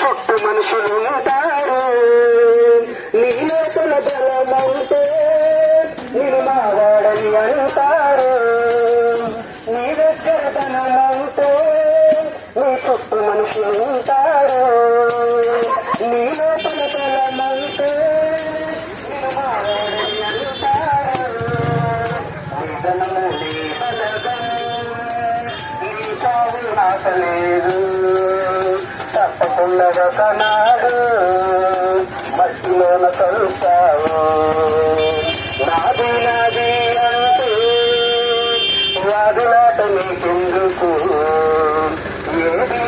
చుట్టూ మనుషులు ఉంటారు. నీ లోపల బలమంటే నేను మావాడని అంటారు. నీ దగ్గర ధనమంటే నీ చుట్టూ మనుషులు ఉంటారు. నీ లోపల బలమంటే నేను మావాడని అంటారు. నీ ధనము నీ బలగం నీ చావు నాకలేదు. తప్పకుండా కనాడు మట్టిలోన కలుస్తావు. నాది నాది అంటూ వాదులాట నీకెందుకు? ఏది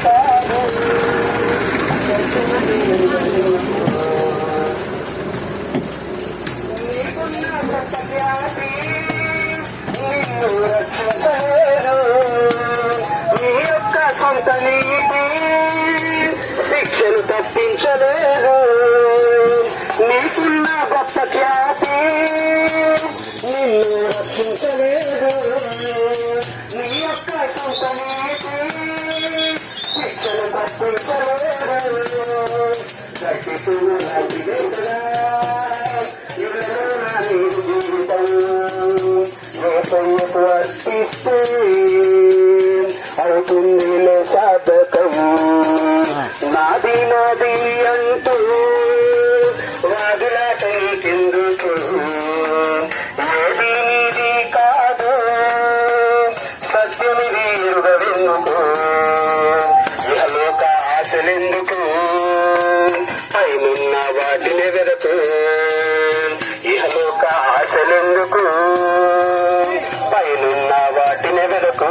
కాదు నీకున్న గొప్ప ఖ్యాతి నిన్ను రక్షించలేదు. నీ యొక్క సొంత నీతి శిక్షను తప్పించలేదు. నీకున్న గొప్ప ఖ్యాతి నిన్ను రక్షించలేదు. నీ యొక్క సొంత నీతి శిక్షను తప్పించలేదు. గట్టిపుడు జీవితం రేపయ్యకు అర్పిస్తే అవుతుంది సాధకం. నాది నాది అంటూ వాదులాట నీకెందుకు? ఏది నీది కాదు సత్యమిది ఎరుగవెందుకు? ఇహలోక ఆశలెందుకు? పైనున్న వాటిని వెదకు. ఇహలోక ఆశలెందుకు? పైనున్న వాటిని వెదకు.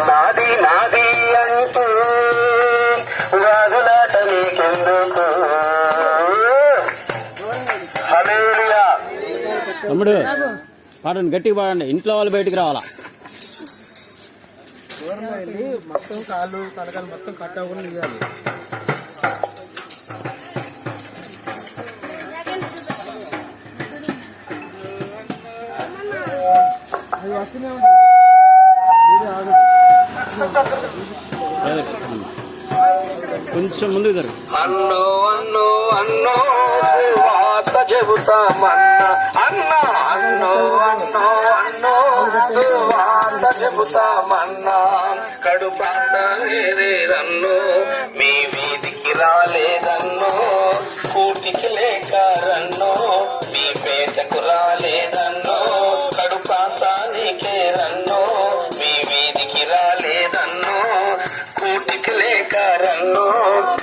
నాది నాది అంటూ వాదులాట నీకెందుకు? హల్లెలూయా. తమ్ముడు పాడండి, గట్టిగా పాడండి. ఇంట్లో వాళ్ళు బయటికి రావాలా. దూరంలో వెళ్ళి మొత్తం కాళ్ళు తలకాలు మొత్తం కట్ అవ్వకుండా ఇవ్వాలి. అది వస్తూనే ఉంటుంది. కొంచెం ముందుకు జరుగు. అన్నో అన్నో అన్నో సువార్త చెబుతామన్నా. అన్నా అన్నో అన్నో అన్నో సువార్త చెబుతామన్నా. కడుపాట వేరేరన్నో మీ వీధికి రాలేదన్నో. కూటికి లేక రన్నో మీ పేటకు రాలేదన్నో. కడుపాతానికే రన్నో మీ వీధికి రాలేదన్నో. కూటికి లేక రన్నో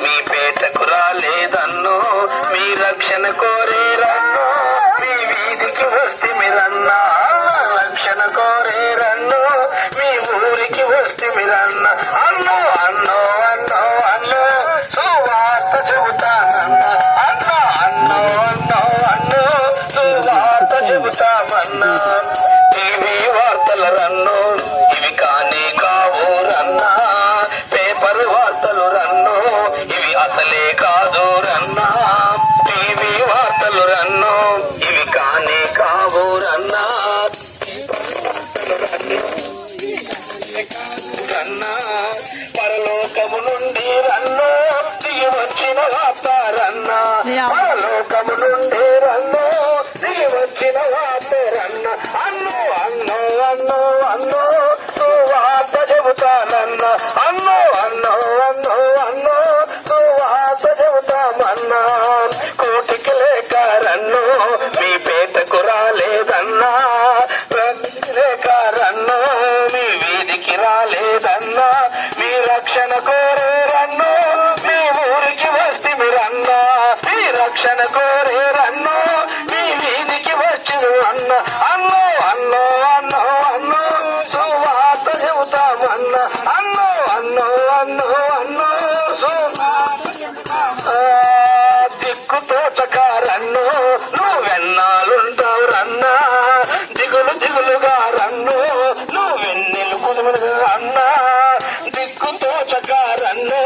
మీ పేటకు రాలేదన్నో. మీ రక్షణ కోరేరన్నో మీ వీధికి వస్తే మీరన్నా. రక్షణ కోరేరన్నో మీ ఊరికి వస్తే మీరన్నా. అన్నో అన్నో అన్నో అన్నో సువార్త చెబుతానన్నా. అన్నో అన్నో అన్నో అన్నో సువార్త చెబుతామన్నా. టీవీ వార్తల రన్నో ఇవి కానీ కావు రన్నా. పేపర్ వార్తలు రన్నో ఇవి అసలే కాదు రన్నా. టీవీ వార్తలు రన్నో ఇవి కానీ కావు రన్నా. రన్నా పరలోకము నుండి రన్నో దిగి వచ్చిన వార్త రన్నా. పరలోకము నుండి రన్నో దిగి వచ్చిన వార్త రన్నా. అన్నో అన్నో అన్నో అన్నో సువార్త చెబుతానన్నా. అన్నో అన్నో అన్నో అన్నో సువార్త చెబుతామన్నా. కోటికి లేక రన్నో మీ పేటకు రాలేదన్నా. లేక రన్నో మీ వీధికి రాలేదన్నా. మీ రక్షణ కోరేరన్నో మీ ఊరికి వస్తే మీరన్నా. మీ రక్షణ కోరేరన్నో మీ వీధికి వచ్చి అన్నా. అన్నో అన్నో అన్నో అన్నో సువార్త చెబుతామన్నా. అన్నో అన్నో అన్నో అన్నో దిక్కు తోచక రన్నో నువ్వెన్నాళ్ళుంటావు రన్నా. దిగులు దిగులుగా రన్నో నువ్వెన్నెలు కుదురు రన్నా. దిక్కు తోచక రన్నో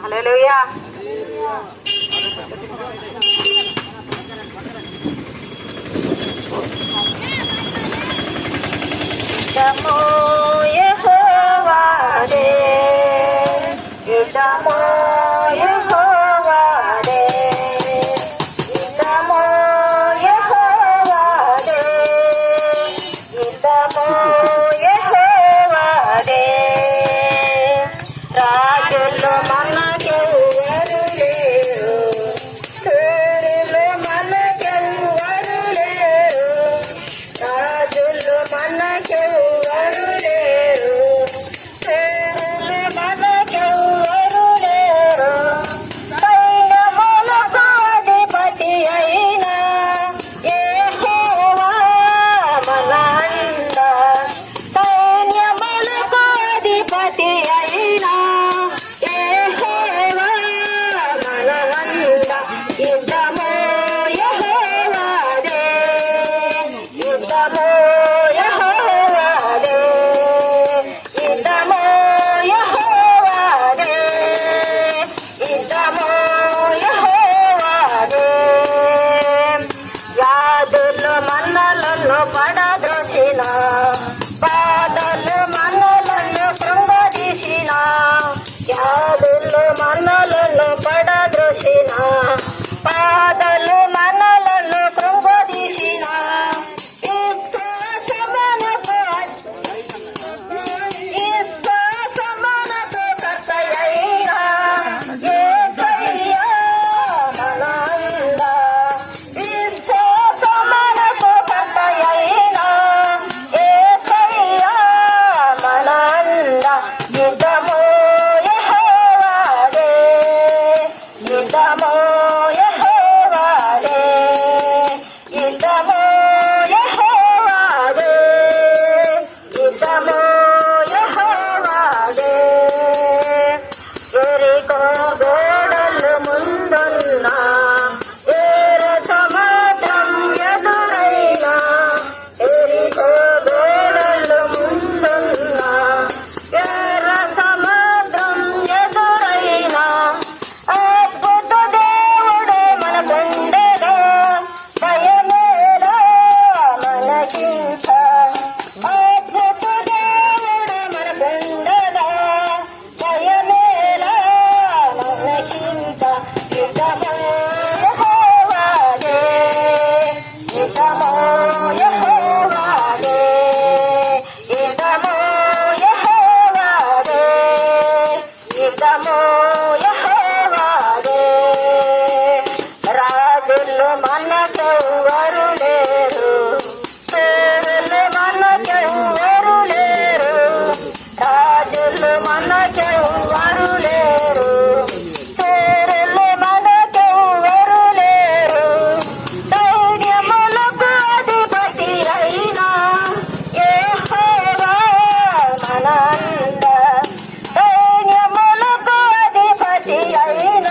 హల్లెలూయా. యుద్ధము యెహోవాదే, యుద్ధము యెహోవాదే, యుద్ధము యెహోవాదే, యుద్ధము యెహోవాదే. రాజులు మనకెవ్వరు లేరు, సూర్యులు మనకెవ్వరు లేరు, రాజులు మనకెవ్వరు లేరు, సూర్యులు మనకెవ్వరు లేరు. సైన్యములకు అధిపతి అయిన యెహోవా మన అండ, సైన్యములకు అధిపతి అయిన యెహోవా మన అండ. యుద్ధము యెహోవాదే, యుద్ధము యెహోవాదే, యుద్ధము యెహోవాదే, యుద్ధము యెహోవాదే. వ్యాధులు మనలను పడద్రోసిన, బాధలు మనలను కృంగదీసిన, వ్యాధులు మనలను పడద్రోసిన, బాధలు మనలను కృంగదీసిన, విశ్వాసమునకు కర్తయైన యేసయ్యా మన అండ, విశ్వాసమునకు కర్తయైన యేసయ్యా మన అండ. యుద్ధము యెహోవాదే, యుద్ధము యెహోవాదే, యుద్ధము యెహోవాదే, యుద్ధము యెహోవాదే. యెరికో గోడలు ముందున్న, ఎర్ర సముద్రం ఎదురైన, యెరికో గోడలు ముందున్న, ఎర్ర సముద్రం ఎదురైన, అద్భుత దేవుడు మనకుండెను, భయమేలా మనకింక, అద్భుత దేవుడు మనకుండెను, భయమేలా మనకింక. యుద్ధము యెహోవాదే, యుద్ధము యెహోవాదే, యుద్ధము యెహోవాదే, యుద్ధము యెహోవాదే. రాజులు మనకెవ్వరు లేరు, సూర్యులు మనకెవ్వరు లేరు, రాజులు మనకెవ్వరు లేరు, సూర్యులు మనకెవ్వరు లేరు. సైన్యములకు అధిపతి అయిన యెహోవా మన అండ, సైన్యములకు అధిపతి అయిన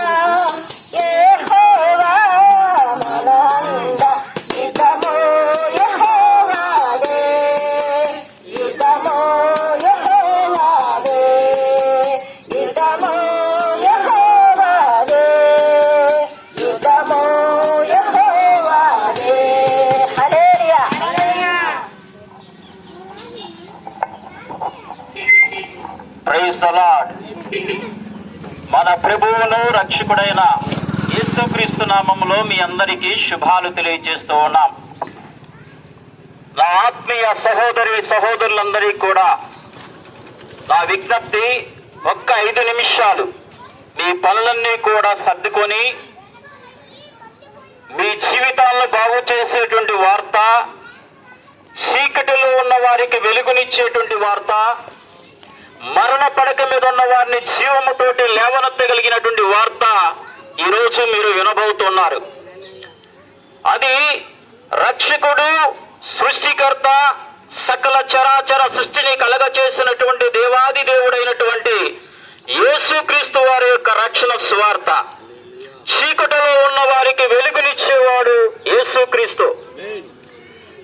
యెహోవా మన అండ. యుద్ధము యెహోవాదే, యుద్ధము యెహోవాదే, యుద్ధము యెహోవాదే, యుద్ధము యెహోవాదే. హల్లెలూయా. Praise the Lord. మన ప్రభువును రక్షకుడైన యేసుక్రీస్తు నామములో మీ అందరికీ శుభాలు తెలియజేస్తూ ఉన్నాం. నా ఆత్మీయ సహోదరి సహోదరులందరికీ కూడా నా విజ్ఞప్తి, ఒక్క 5 నిమిషాలు మీ పనులన్నీ కూడా సర్దుకొని మీ జీవితాలను బాగు చేసేటువంటి వార్త, చీకటిలో ఉన్న వారికి వెలుగునిచ్చేటువంటి వార్త, మరణ పడక మీద ఉన్న వారిని జీవముతోటి లేవనెత్తగలిగినటువంటి వార్త ఈరోజు మీరు వినబోతున్నారు. అది రక్షకుడు, సృష్టికర్త, సకల చరాచర సృష్టిని కలగచేసినటువంటి దేవుడు దేవాది దేవుడైనటువంటి యేసుక్రీస్తు వారి యొక్క రక్షణ సువార్త. చీకటిలో ఉన్న వారికి వెలుగునిచ్చేవాడు యేసుక్రీస్తు.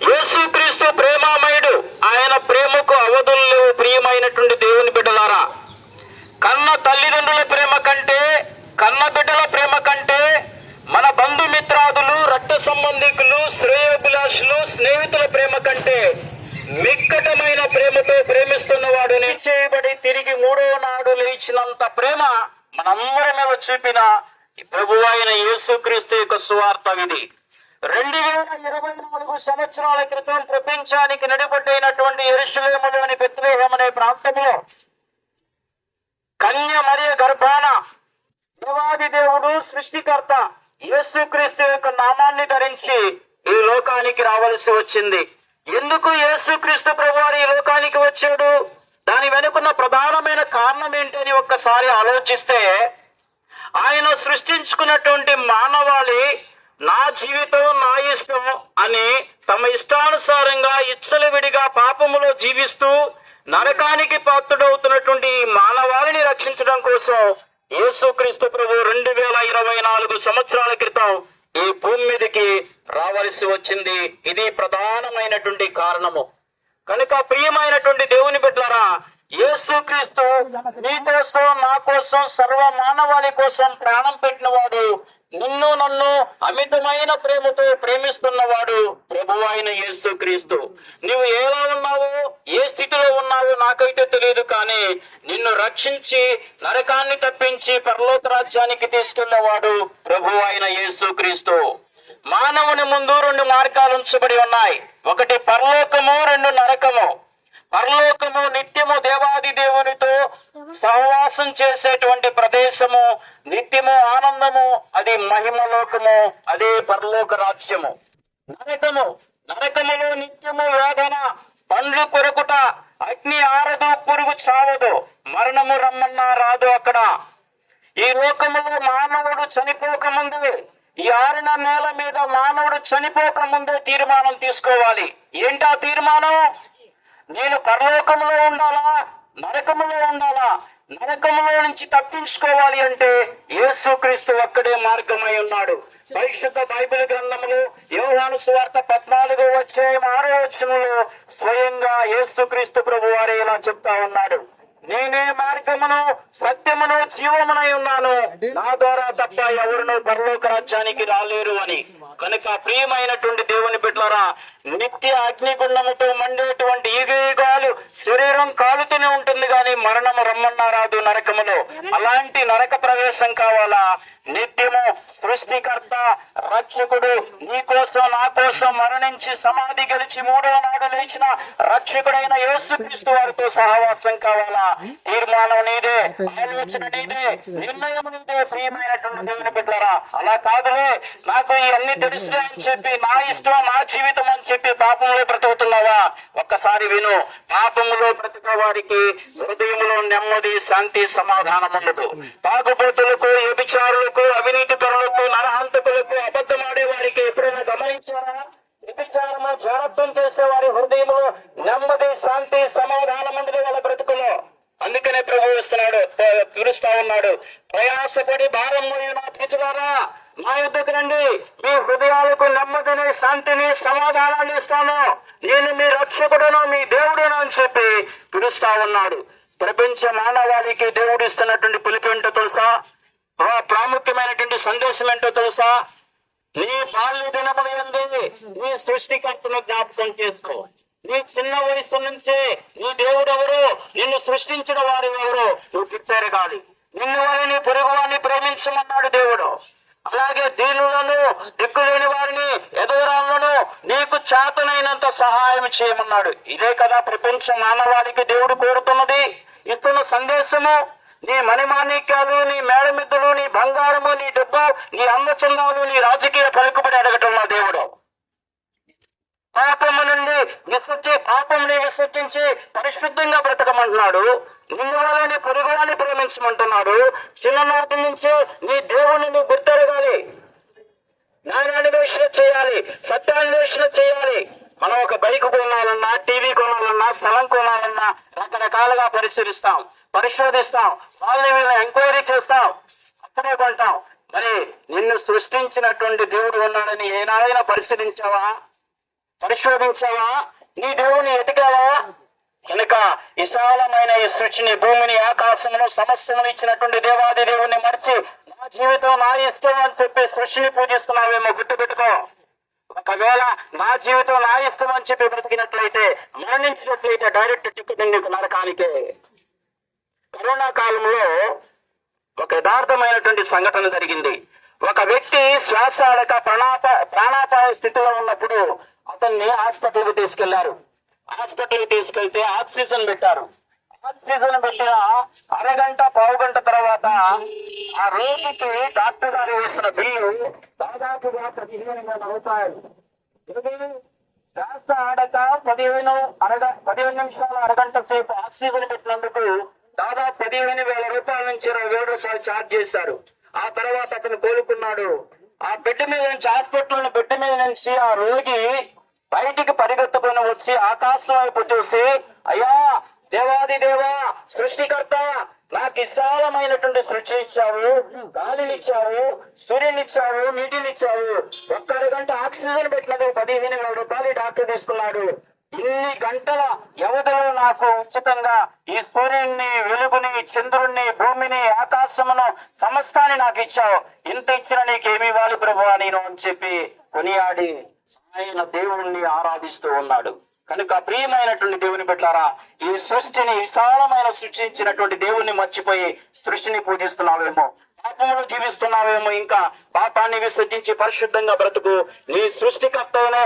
యేసుక్రీస్తు ప్రేమామయుడు. ఆయన ప్రేమకు అవధులు లేవు. ప్రియమైనటువంటి దేవుని బిడ్డలారా, కన్న తల్లిదండ్రుల ప్రేమ కంటే, కన్న బిడ్డల ప్రేమ కంటే, మన బంధుమిత్రాదులు, రక్త సంబంధికులు, శ్రేయోభిలాషులు, స్నేహితుల ప్రేమ కంటే మిక్కటమైన ప్రేమతో ప్రేమిస్తున్నవాడు చేయబడి తిరిగి మూడవ నాడు లేచినంత ప్రేమ మనందరి మీద చూపిన ప్రభువు అయిన యేసుక్రీస్తు యొక్క సువార్త ఇది. 2024 సంవత్సరాల క్రితం ప్రపంచానికి నడిబొట్టైనటువంటి యెరూషలేములోని బెత్లెహేము అనే ప్రాంతంలో కన్య మరియ గర్భాన దేవాది దేవుడు సృష్టికర్త యేసుక్రీస్తు యొక్క నామాన్ని ధరించి ఈ లోకానికి రావలసి వచ్చింది. ఎందుకు యేసుక్రీస్తు ప్రభువారు ఈ లోకానికి వచ్చాడు? దాని వెనుకున్న ప్రధానమైన కారణం ఏంటి అని ఒక్కసారి ఆలోచిస్తే, ఆయన సృష్టించుకున్నటువంటి మానవాళి నా జీవితం నా ఇష్టం అని తమ ఇష్టానుసారంగా ఇచ్చలవిడిగా పాపములో జీవిస్తూ నరకానికి పాత్రుడవుతున్నటువంటి ఈ మానవాళిని రక్షించడం కోసం యేసుక్రీస్తు ప్రభు 2024 సంవత్సరాల క్రితం ఈ భూమి మీదకి రావలసి వచ్చింది. ఇది ప్రధానమైనటువంటి కారణము. కనుక ప్రియమైనటువంటి దేవుని బిడ్డలారా, యేసుక్రీస్తు నీ కోసం, నా కోసం, సర్వ మానవాళి కోసం ప్రాణం పెట్టిన వాడు, నిన్ను నన్ను అమితమైన ప్రేమతో ప్రేమిస్తున్నవాడు ప్రభువు అయిన యేసుక్రీస్తు. నువ్వు ఎలా ఉన్నావో, ఏ స్థితిలో ఉన్నావో నాకైతే తెలియదు, కానీ నిన్ను రక్షించి నరకాన్ని తప్పించి పరలోక రాజ్యానికి తీసుకెళ్లేవాడు ప్రభువు అయిన యేసుక్రీస్తు. మానవుని ముందు 2 మార్గాలు ఉంచబడి ఉన్నాయి. ఒకటి పరలోకము, 2 నరకము. పరలోకము నిత్యము దేవాది దేవునితో సహవాసం చేసేటువంటి ప్రదేశము, నిత్యము ఆనందము, అది మహిమలోకము, అదే పరలోక రాజ్యము. నరకములో నిత్యము వేదన, పండ్లు కొరకుట, అగ్ని ఆరదు, పురుగు చావదు, మరణము రమ్మన్నా రాదు అక్కడ. ఈ లోకములో మానవుడు చనిపోకముందే, ఈ ఆరిన నేల మీద మానవుడు చనిపోకముందే తీర్మానం తీసుకోవాలి. ఏంటా తీర్మానం? నేను పరలోకములో ఉండాలా, నరకములో ఉండాలా? నరకములో నుంచి తప్పించుకోవాలి అంటే యేసుక్రీస్తు ఒక్కడే మార్గమై ఉన్నాడు. పరిశుద్ధ బైబిల్ గ్రంథములో యోహాను సువార్త 14వ అధ్యాయం 6వ వచనంలో స్వయంగా యేసుక్రీస్తు ప్రభు వారే ఇలా చెప్తా ఉన్నాడు, నేనే మార్గమును, సత్యమును, జీవమునై ఉన్నాను, నా ద్వారా తప్ప ఎవరునూ పరలోక రాజ్యానికి రాలేరు అని. కనుక ప్రియమైనటువంటి దేవుని బిడ్డలారా, నిత్య అగ్నిగుండముతో మండేటువంటి ఈగేగాలు శరీరం కాలుతూనే ఉంటుంది, కానీ మరణము రమ్మన్నా రాదు నరకములో. అలాంటి నరక ప్రవేశం కావాలా? నిత్యము సృష్టికర్త, రక్షకుడు, నీ కోసం నా కోసం మరణించి సమాధి గెలిచి 3వ నాడు లేచిన రక్షకుడైన యేసుక్రీస్తు వారితో సహవాసం కావాలా? తీర్మానం నీదే, ఆలోచన నీదే, నిర్ణయం నీదే. ప్రియమైనటువంటి దేవుని బిడ్డలారా, అలా కాదులే నాకు ఇవన్నీ తెలుసులే అని చెప్పి, నా ఇష్టం నా జీవితం అని చెప్పి పాపంలో బ్రతుకుతున్నావా? ఒక్కసారి విను. పాపములో బ్రతికే వారికి హృదయంలో నెమ్మది, శాంతి, సమాధానం ఉండదు. తాగుబోతులకు, వ్యభిచారులకు, అవినీతి పరులకు, నరహంతకులకు, అబద్ధమాడే వారికి ఎప్పుడైనా గమనించారా? వ్యభిచారము, జాగ్రత్తం చేసే వారి హృదయంలో నెమ్మది, శాంతి, సమాధానం ఉండదు వాళ్ళ బ్రతుకులో. అందుకనే ప్రభు పిలుస్తా ఉన్నాడు, ప్రయాసపడి భారం మోయిన ప్రజలారా నా యుద్ధకు రండి, మీ హృదయాలకు నెమ్మదిని, శాంతిని, సమాధానాన్ని ఇస్తాను, నేను మీ రక్షకుడును, మీ దేవుడును అని చెప్పి పిలుస్తా ఉన్నాడు. ప్రపంచ మానవాళికి దేవుడు ఇస్తున్నటువంటి పిలుపు ఏంటో తెలుసా? ప్రాముఖ్యమైనటువంటి సందేశం ఏంటో తెలుసా? నీ బాల్య దినముల యందు నీ సృష్టికర్తను జ్ఞాపకం చేసుకో. నీ చిన్న వయసు నుంచే నీ దేవుడు ఎవరు, నిన్ను సృష్టించిన వారు ఎవరు నువ్వు గుర్తెరగాలి. నిన్ను వారిని, పొరుగు వారిని ప్రేమించమన్నాడు దేవుడు. అలాగే దీనులను, దిక్కులేని వారిని, ఎదురాలను నీకు చేతనైనంత సహాయం చేయమన్నాడు. ఇదే కదా ప్రపంచ మానవాళికి దేవుడు కోరుతున్నది, ఇస్తున్న సందేశము. నీ మణిమాణిక్యాలు, నీ మేడమిద్దులు, నీ బంగారము, నీ డబ్బు, నీ అందచందాలు, నీ రాజకీయ పలుకుబడి అడగటం నా దేవుడు. పాపము నుండి పాపముని విసర్జించి పరిశుద్ధంగా బ్రతకమంటున్నాడు. నిన్ను వాళ్ళని, పొరుగువాన్ని ప్రేమించమంటున్నాడు. చిన్ననాటి నుంచే నీ దేవుని నువ్వు గుర్తెరగాలి, జ్ఞానాన్వేషణ చేయాలి, సత్యాన్వేషణ చేయాలి. మనం ఒక బైక్ కొనాలన్నా, టీవీ కొనాలన్నా, స్థలం కొనాలన్నా రకరకాలుగా పరిశోధిస్తాం, వాళ్ళని ఎంక్వైరీ చేస్తాం, అప్పుడే కొంటాం. మరి నిన్ను సృష్టించినటువంటి దేవుడు ఉన్నాడని ఏనాడైనా పరిశోధించావా? నీ దేవుని ఎతికావా? కనుక విశాలమైన ఈ సృష్టిని, భూమిని, ఆకాశమును, సమస్తమును ఇచ్చినటువంటి దేవాది దేవుణ్ణి మర్చి నా జీవితం నా ఇష్టం అని చెప్పి సృష్టిని పూజిస్తున్నావేమో గుర్తుపెట్టుకో. ఒకవేళ నా జీవితం నా ఇష్టం అని చెప్పి బ్రతికినట్లయితే, మరణించినట్లయితే డైరెక్ట్ టికెట్ నీకు నరకానికే. కరోనా కాలంలో ఒక యథార్థమైనటువంటి సంఘటన జరిగింది. ఒక వ్యక్తి శ్వాస ఆడక ప్రాణాపాయ స్థితిలో ఉన్నప్పుడు అతన్ని హాస్పిటల్కి తీసుకెళ్లారు. హాస్పిటల్కి తీసుకెళ్తే ఆక్సిజన్ పెట్టారు. ఆక్సిజన్ పెట్టిన అరగంట పావుగంట తర్వాత ఆ రోగికి డాక్టర్ గారు వేసిన బిల్లు దాదాపుగా 15,000 రూపాయలు. శ్వాస ఆడక 15 నిమిషాలు అరగంట సేపు ఆక్సిజన్ పెట్టినందుకు దాదాపు 15,000 రూపాయల నుంచి 20,000 రూపాయలు ఛార్జ్ చేశారు. ఆ తర్వాత అతను కోలుకున్నాడు. ఆ బెడ్ మీద నుంచి, హాస్పిటల్ బెడ్ మీద నుంచి ఆ రోగి బయటికి పరిగెత్తుకొని వచ్చి ఆకాశం వైపు చూసి, అయ్యా దేవాది దేవా, సృష్టికర్త, నాకు విశాలమైనటువంటి సృష్టి ఇచ్చావు, గాలినిచ్చావు, సూర్యునిచ్చావు, నీటినిచ్చావు, ఒక్క అరగంట ఆక్సిజన్ పెట్టినది 15,000 రూపాయలు డాక్టర్ తీసుకున్నాడు. ఇన్ని గంటల వ్యవధిలో నాకు ఉచితంగా ఈ సూర్యుడిని, వెలుగుని, చంద్రుణ్ణి, భూమిని, ఆకాశమును, సమస్తాన్ని నాకు ఇచ్చావు. ఇంత ఇచ్చిన నీకేమి ఇవ్వాలి ప్రభువా నేను అని చెప్పి కొనియాడి ఆయన దేవుణ్ణి ఆరాధిస్తూ ఉన్నాడు. కనుక ప్రియమైనటువంటి దేవుని బిడ్డలారా, ఈ సృష్టిని, విశాలమైన సృష్టించినటువంటి దేవుణ్ణి మర్చిపోయి సృష్టిని పూజిస్తున్నావేమో, పాపంలో జీవిస్తున్నావేమో. ఇంకా పాపాన్ని విసర్జించి పరిశుద్ధంగా బ్రతుకు. నీ సృష్టికర్త అయిన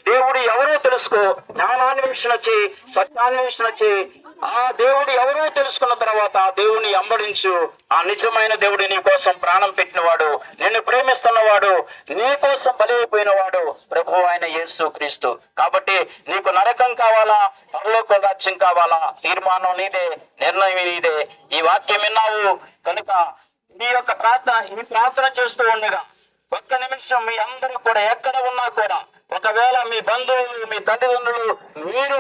దేవుడు ఎవరో తెలుసుకో. జ్ఞానాన్వేషణ చేయి, సత్యాన్వేషణ చేయి. ఆ దేవుడు ఎవరో తెలుసుకున్న తర్వాత ఆ దేవుని అంబడించు. ఆ నిజమైన దేవుడు నీ కోసం ప్రాణం పెట్టినవాడు, నిన్ను ప్రేమిస్తున్నవాడు, నీ కోసం బలైపోయిన వాడు ప్రభు అయిన యేసు క్రీస్తు. కాబట్టి నీకు నరకం కావాలా, పరలోక రాజ్యం కావాలా? తీర్మానం నీదే, నిర్ణయం నీదే. ఈ వాక్యం విన్నావు కనుక ఈ ప్రార్థన చేస్తూ ఉండగా ఒక్క నిమిషం మీ అందరూ కూడా ఎక్కడ ఉన్నా కూడా, ఒకవేళ మీ బంధువులు, మీ తల్లిదండ్రులు, మీరు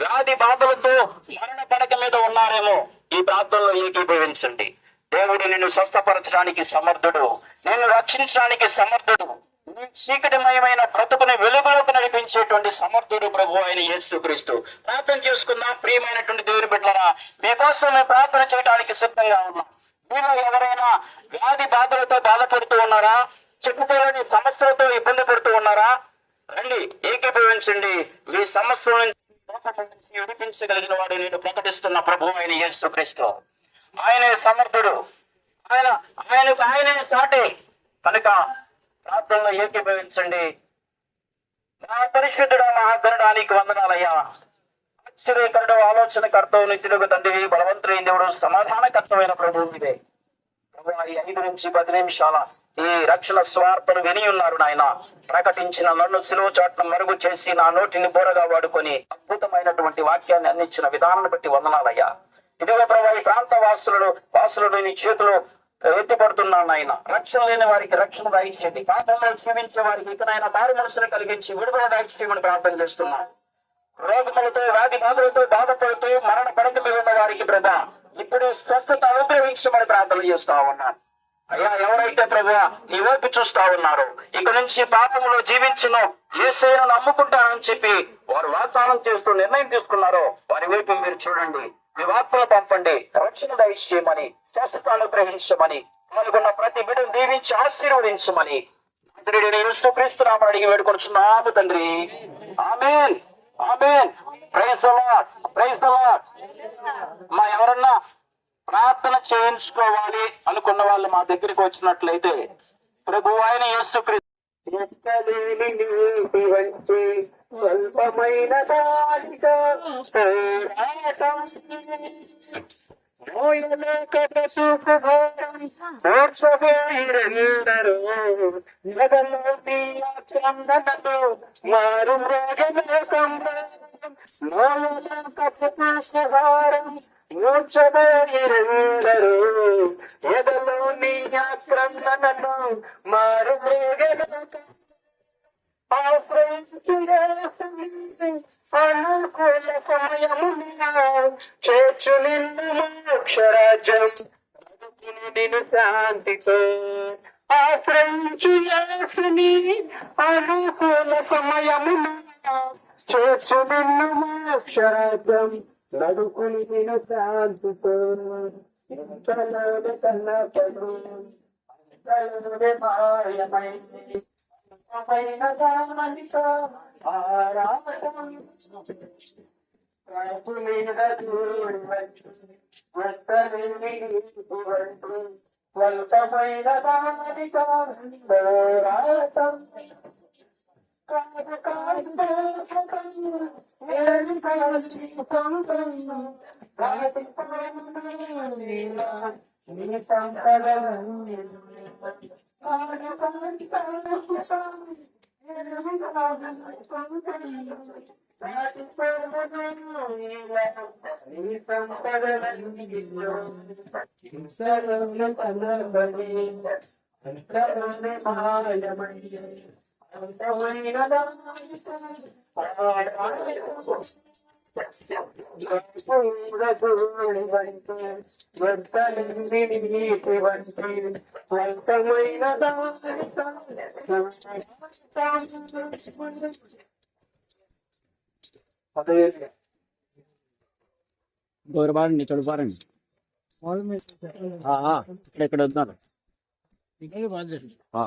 వ్యాధి బాధలతో మరణ పడక మీద ఉన్నారేమో, ఈ ప్రార్థనలో ఏకీభవించండి. దేవుడు నిన్ను స్వస్థపరచడానికి సమర్థుడు, నిన్ను రక్షించడానికి సమర్థుడు, నీ చీకటిమయమైన బ్రతుకుని వెలుగులోకి నడిపించేటువంటి సమర్థుడు ప్రభు అయిన యేసుక్రీస్తు. ప్రార్థన చేసుకుందాం. ప్రియమైనటువంటి దేవుని బిడ్డలారా, మీకోసం మేము ప్రార్థన చేయడానికి సిద్ధంగా ఉన్నాం. మీలో ఎవరైనా వ్యాధి బాధలతో బాధపడుతూ ఉన్నారా? చెప్పుకోలేని సమస్యలతో ఇబ్బంది పడుతూ ఉన్నారా? రండి, ఏకీభవించండి. మీ సమస్యల నుంచి విడిపించగలిగిన వాడు నేను ప్రకటిస్తున్న ప్రభు అయిన యేసుక్రీస్తు. ఆయనే సమర్థుడు, ఆయనే సాటి. కనుక ప్రార్థనలో ఏకీభవించండి. నా పరిశుద్ధుడు, మహాగరుడానికి వందనాలయ్యా. ఆశ్చర్యకరుడు, ఆలోచనకర్తవు, నిత్యుడుగు తండ్రి, బలవంతుడైన దేవుడు, సమాధానకర్తమైన ప్రభువు ఇదే. ప్రభు, ఈ 5 నుంచి 10 నిమిషాల ఈ రక్షణ స్వార్థను విని ఉన్నారు నాయన. ప్రకటించిన నన్ను సిలువ చాటును మరుగు చేసి నా నోటిని బోరగా వాడుకొని అద్భుతమైనటువంటి వాక్యాన్ని అందించిన విధానాన్ని బట్టి వందనాలయ్యా. ఇదిగో ప్రభు, ఈ ప్రాంత వాసులను నీ చేతిలో ఎత్తిపడుతున్నాను ఆయన. రక్షణ లేని వారికి రక్షణ దయచేయండి. పాపంలో జీవించే వారికి ఇకనైనా మారు మనసును కలిగించి విడుదల దయచేయమని ప్రార్థన చేస్తున్నాను. రోగములతో, వ్యాధి బాధలతో బాధపడుతూ మరణ పడక మీద ఉన్న వారికి బ్రత ఇప్పుడు స్వస్థత అనుగ్రహించమని ప్రార్థన చేస్తా ఉన్నాను. అయ్యా, ఎవరైతే ప్రభువా నీ వైపు చూస్తా ఉన్నారో, ఇక నుంచి పాపంలో జీవించిన యేసయ్యను నమ్ముకుంటానని చెప్పి వారు వాగ్దానం చేస్తూ నిర్ణయం తీసుకున్నారో వారి వైపు మీరు చూడండి. మీ వార్తలు పంపండి, రక్షణ దయచేయమని, స్వస్థత అనుగ్రహించమని, పాల్గొన్న ప్రతి బిడ్డను దీవించి ఆశీర్వదించమని యేసుక్రీస్తు నామమున అడిగి వేడుకొనుచున్నాము తండ్రి. ఆమేన్, ఆమేన్. Praise the Lord, praise the Lord. మా ఎవరన్నా ప్రార్థన చేయించుకోవాలి అనుకున్న వాళ్ళు మా దగ్గరికి వచ్చినట్లయితే ప్రభు అయిన యేసుక్రీస్తు స్వల్పమైన మారు మూర్ఛపోయిరెందరూ ఎదలో నీ ఆక్రందనను మారు అనుకూల సమయమున చేర్చు నిన్ను మోక్షరాజ్యం నిన్ను శాంతితో ఆశ్రయించు యేసుని అనుకూల సమయమున చేర్చు నిన్ను మోక్షరాజ్యం నడుకుని నిన్ను శాంతితో కన్నపడు మాయమై స్వల్పమైన దానితో పోరాటం ఇంకొకరు పాడండి, ఇక్కడ పాడండి. ఇక్కడ వస్తున్నారు. ఆ.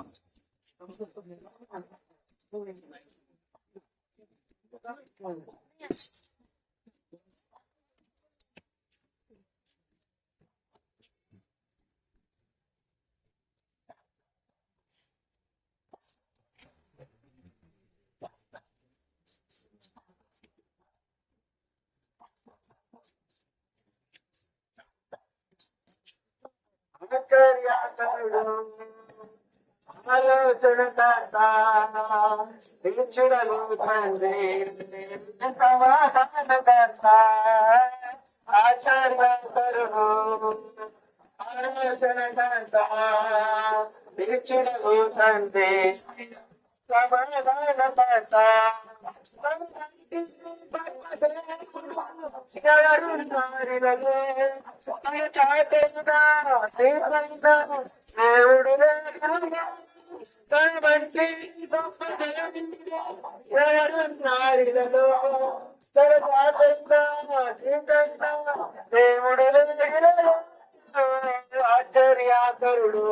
ఆశ్చర్యాకరుడు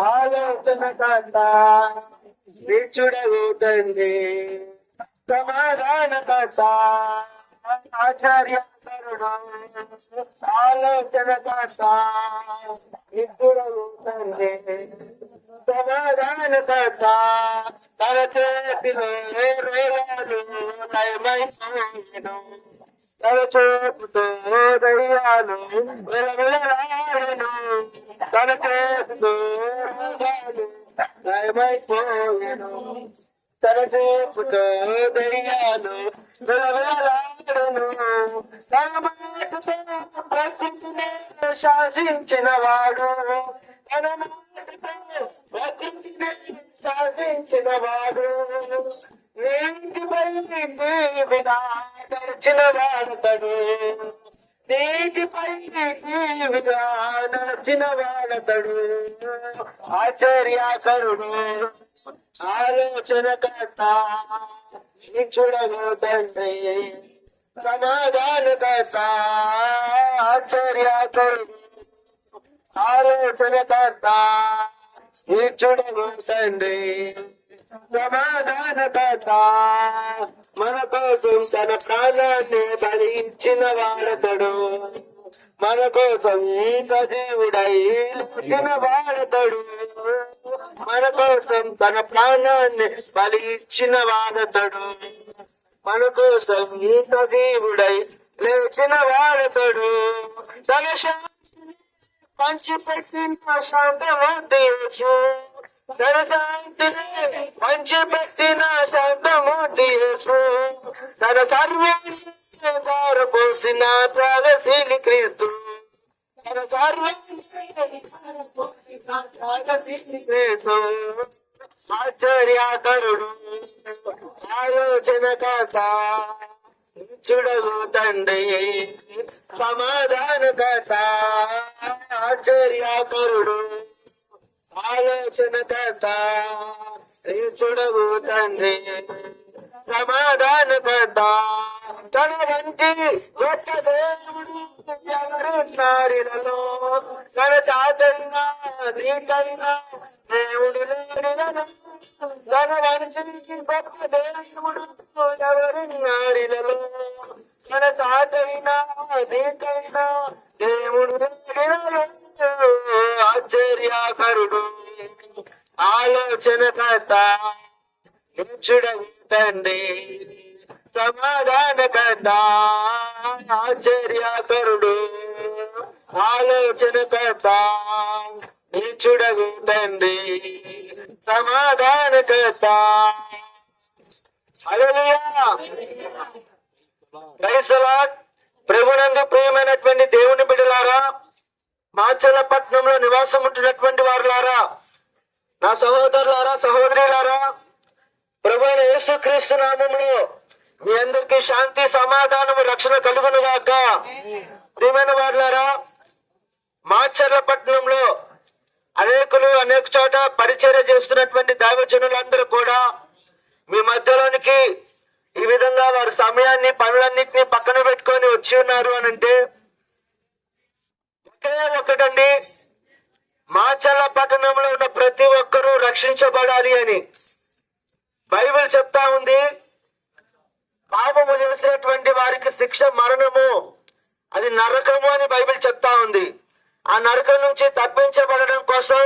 ఆలోచన కర్త విచ్చుడవుతండి సమాధానకర్త ఆచార్యకరుడు ఆలోచనకర్త విచ్చుడవుతండి సమాధానకర్త తన చేతిలో రేగాలు లయమైపోయేను తన చేతితో దయ్యాలు వెలవెలలాడెను తన చేతితో రేగాలు లయమైపోయేను తన చేతితో దయ్యాలు వెలవెలలాడెను తన మాటతో ప్రసిద్ధిని శాసించిన వాడు తన మాటతో ప్రసిద్ధిని శాసించిన వాడు నీటిపై వినా నడిచిన వాడతడు నీటిపై వినా నడిచిన వాడతడు ఆశ్చర్యాకరుడు ఆలోచనకర్త చూడబోతండి సమాధానకర్త ఆశ్చర్యాకరుడు ఆలోచనకర్త చూడబోతండి సమాధానకర్త మన కోసం తన ప్రాణాన్ని బలించిన వాడతడు మన కోసం సజీవుడై లేచిన వాడతడు మన కోసం తన ప్రాణాన్ని బలించిన వాడతడు మన కోసం సజీవుడై లేచిన వాడతడు తన శాంతిని పంచిపెట్టిన శాంతమూర్తి తన శాంతిని పంచిపెట్టిన శాంతమూర్తి తన సర్వాన్ని దారపోసిన త్యాగశీలి క్రీస్తు తన సర్వాన్ని త్యాగశీలి క్రీస్తు ఆశ్చర్యకరుడు ఆలోచనకర్త చూడగు తండ్రి సమాధానకర్త ఆశ్చర్యకరుడు ఆలోచనకర్త చూడగు తండ్రి సమాధానకర్త తన వంటి గొప్ప దేవుడు ఎవరున్నారిలో తన తాతైనా నీకైనా దేవుడు లేడినను తన వంటి గొప్ప దేవుడు ఎవరున్నారిలో తన తాతైనా నీకైనా దేవుడు లేడినను ఆశ్చర్యకరుడు ఆలోచనకర్త చూడగు తండ్రి సమాధానకర్త ఆశ్చర్యకరుడు ఆలోచనకర్త చూడగు తండ్రి సమాధానకర్త. హల్లెలూయా. Praise the Lord. ప్రభునందు ప్రియమైనటువంటి దేవుని బిడ్డలారా, మాచర్లపట్నంలో నివాసం ఉంటున్నటువంటి వారులారా, నా సహోదరులారా సహోదరులారా, ప్రభువైన యేసుక్రీస్తు నామములో మీ అందరికీ శాంతి సమాధానము రక్షణ కలుగును గాక. ప్రియమైన వారులారా, మాచర్లపట్నంలో అనేక చోట పరిచర్య చేస్తున్నటువంటి దైవజనులందరూ కూడా మీ మధ్యలోనికి ఈ విధంగా వారి సమయాన్ని పనులన్నింటినీ పక్కన పెట్టుకొని వచ్చి ఉన్నారు అని అంటే ఒకే ఒకటండి, మాచర్లపట్నంలో ఉన్న ప్రతి ఒక్కరూ రక్షించబడాలి అని బైబిల్ చెప్తా ఉంది. పాపము చేసినటువంటి వారికి శిక్ష మరణము, అది నరకము అని బైబిల్ చెప్తా ఉంది. ఆ నరకం నుంచి తప్పించబడడం కోసం,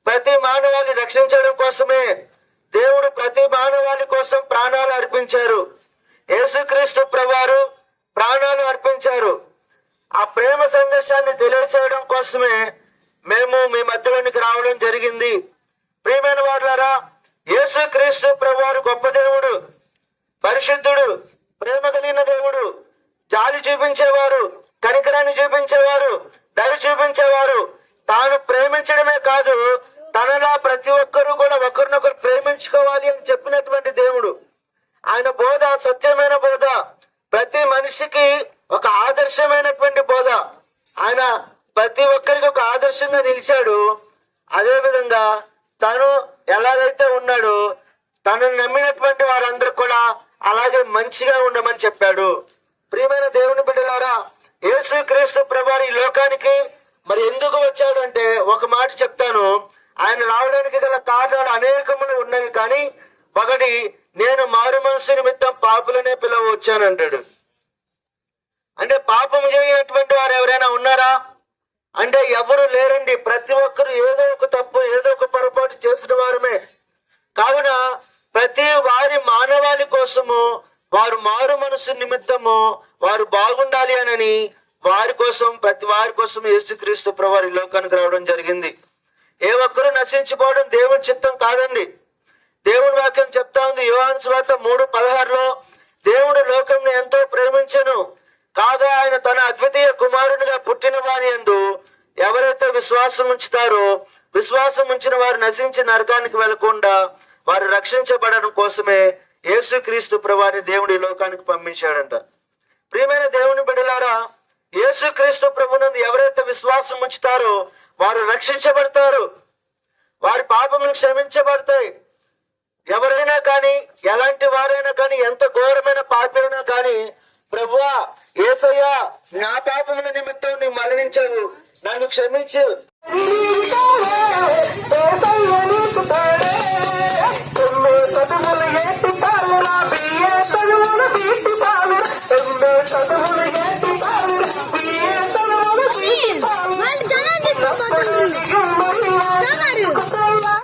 ప్రతి మానవాళిని రక్షించడం కోసమే దేవుడు ప్రతి మానవాళి కోసం ప్రాణాలు అర్పించారు. యేసుక్రీస్తు ప్రభువారు ప్రాణాలు అర్పించారు. ఆ ప్రేమ సందేశాన్ని తెలియచేయడం కోసమే మేము మీ మధ్యలోనికి రావడం జరిగింది. ప్రియమైన వారులారా, యేసుక్రీస్తు ప్రభువారు గొప్ప దేవుడు, పరిశుద్ధుడు, ప్రేమ కలిగిన దేవుడు, జాలి చూపించేవారు, కనికరాన్ని చూపించేవారు, దయ చూపించేవారు. తాను ప్రేమించడమే కాదు, తనలా ప్రతి ఒక్కరూ కూడా ఒకరినొకరు ప్రేమించుకోవాలి అని చెప్పినటువంటి దేవుడు. ఆయన బోధ సత్యమైన బోధ, ప్రతి మనిషికి ఒక ఆదర్శమైనటువంటి బోధ. ఆయన ప్రతి ఒక్కరికి ఒక ఆదర్శంగా నిలిచాడు. అదే విధంగా తను ఎలాగైతే ఉన్నాడో తనను నమ్మినటువంటి వారందరూ కూడా అలాగే మంచిగా ఉండమని చెప్పాడు. ప్రియమైన దేవుని బిడ్డలారా, యేసుక్రీస్తు ప్రభువు ఈ లోకానికి మరి ఎందుకు వచ్చాడు అంటే ఒక మాట చెప్తాను. ఆయన రావడానికి గల కారణాలు అనేకములు ఉన్నాయి, కానీ ఒకటి, నేను మారు మనసు నిమిత్తం పాపులనే పిలవ వచ్చానంటాడు. అంటే పాపం చేయనటువంటి వారు ఎవరైనా ఉన్నారా అంటే ఎవరు లేరండి. ప్రతి ఒక్కరు ఏదో ఒక తప్పు, ఏదో ఒక పొరపాటు చేసిన వారమే. కావున ప్రతి వారి మానవాళి కోసము, వారు మారు మనసు నిమిత్తము వారు బాగుండాలి అని వారి కోసం, ప్రతి వారి కోసం యేసుక్రీస్తు ప్రభువు ఈ లోకానికి రావడం జరిగింది. ఏ ఒక్కరూ నశించిపోవడం దేవుని చిత్తం కాదండి. దేవుని వాక్యం చెప్తా ఉంది, యోహాను సువార్త 3:16లో, దేవుడు లోకంను ఎంతో ప్రేమించెను కాగా ఆయన తన అద్వితీయ కుమారునిగా పుట్టిన వారి యందు ఎవరైతే విశ్వాసం ఉంచుతారో, విశ్వాసం ఉంచిన వారు నశించి నరకానికి వెళ్లకుండా వారు రక్షించబడడం కోసమే యేసుక్రీస్తు ప్రభువుని దేవుడి లోకానికి పంపించాడంట. ప్రియమైన దేవుని బిడ్డలారా, యేసుక్రీస్తు ప్రభువునందు ఎవరైతే విశ్వాసం ఉంచుతారో వారు రక్షించబడతారు, వారి పాపములు క్షమించబడతాయి. ఎవరైనా కానీ, ఎలాంటి వారైనా కానీ, ఎంత ఘోరమైన పాపైనా కానీ, ప్రభువా యేసయ్యా నా పాపముల నిమిత్తం నీవు మరణించావు, నన్ను క్షమించు, చదువులు